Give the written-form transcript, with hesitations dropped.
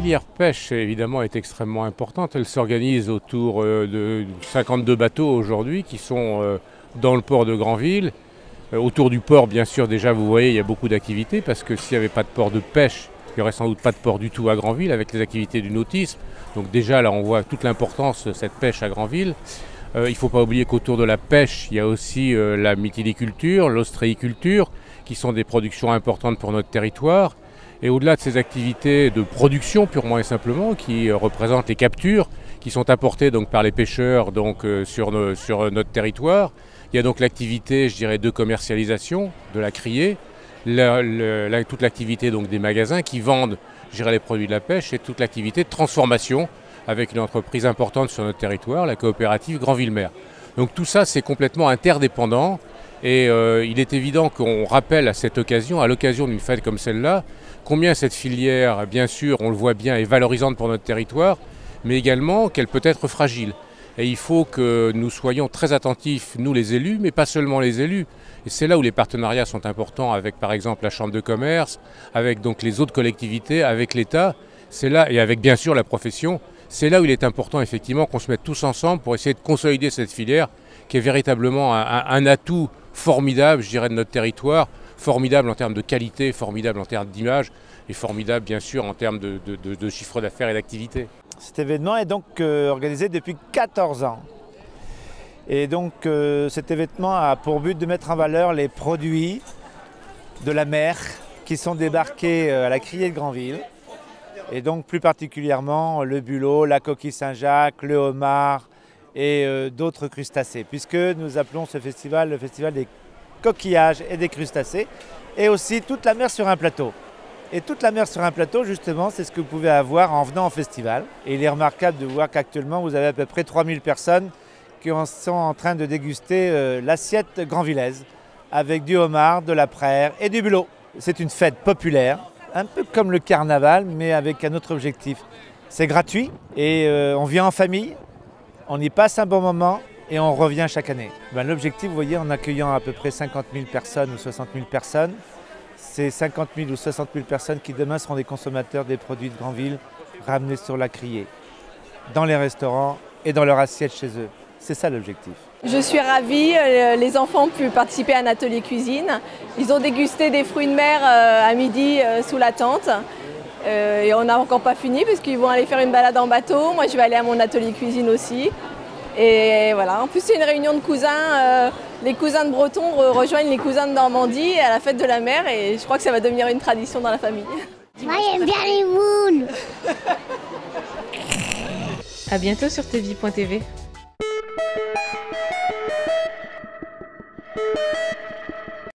filière pêche, évidemment, est extrêmement importante. Elle s'organise autour de 52 bateaux aujourd'hui qui sont dans le port de Granville. Autour du port, bien sûr, déjà, vous voyez, il y a beaucoup d'activités parce que s'il n'y avait pas de port de pêche, il n'y aurait sans doute pas de port du tout à Granville avec les activités du nautisme. Donc déjà, là, on voit toute l'importance de cette pêche à Granville. Il ne faut pas oublier qu'autour de la pêche, il y a aussi la mytiliculture, l'ostréiculture, qui sont des productions importantes pour notre territoire. Et au-delà de ces activités de production purement et simplement, qui représentent les captures, qui sont apportées donc par les pêcheurs sur notre territoire, il y a donc l'activité, je dirais, de commercialisation de la criée, toute l'activité donc des magasins qui vendent, je dirais, les produits de la pêche et toute l'activité de transformation avec une entreprise importante sur notre territoire, la coopérative Granville-Mer. Donc tout ça, c'est complètement interdépendant et il est évident qu'on rappelle à cette occasion, à l'occasion d'une fête comme celle-là, combien cette filière, bien sûr, on le voit bien, est valorisante pour notre territoire, mais également qu'elle peut être fragile. Et il faut que nous soyons très attentifs, nous les élus, mais pas seulement les élus. Et c'est là où les partenariats sont importants avec, par exemple, la Chambre de commerce, avec donc les autres collectivités, avec l'État. C'est là, et avec bien sûr la profession, c'est là où il est important effectivement qu'on se mette tous ensemble pour essayer de consolider cette filière qui est véritablement un atout formidable, je dirais, de notre territoire, formidable en termes de qualité, formidable en termes d'image et formidable bien sûr en termes de chiffre d'affaires et d'activité. Cet événement est donc organisé depuis 14 ans. Et donc cet événement a pour but de mettre en valeur les produits de la mer qui sont débarqués à la criée de Granville. Et donc plus particulièrement le bulot, la coquille Saint-Jacques, le homard et d'autres crustacés. Puisque nous appelons ce festival le festival des coquillages et des crustacés. Et aussi toute la mer sur un plateau. Et toute la mer sur un plateau, justement, c'est ce que vous pouvez avoir en venant au festival. Et il est remarquable de voir qu'actuellement, vous avez à peu près 3000 personnes qui sont en train de déguster l'assiette granvillaise avec du homard, de la praire et du bulot. C'est une fête populaire, un peu comme le carnaval, mais avec un autre objectif. C'est gratuit et on vient en famille, on y passe un bon moment et on revient chaque année. L'objectif, vous voyez, en accueillant à peu près 50 000 personnes ou 60 000 personnes, c'est 50 000 ou 60 000 personnes qui demain seront des consommateurs des produits de Granville ramenés sur la criée, dans les restaurants et dans leur assiette chez eux. C'est ça l'objectif. Je suis ravie, les enfants ont pu participer à un atelier cuisine. Ils ont dégusté des fruits de mer à midi sous la tente. Et on n'a encore pas fini parce qu'ils vont aller faire une balade en bateau. Moi je vais aller à mon atelier cuisine aussi. Et voilà, en plus c'est une réunion de cousins. Les cousins de Breton rejoignent les cousins de Normandie à la fête de la mer et je crois que ça va devenir une tradition dans la famille. Moi j'aime bien les moules. À bientôt sur tvie.tv.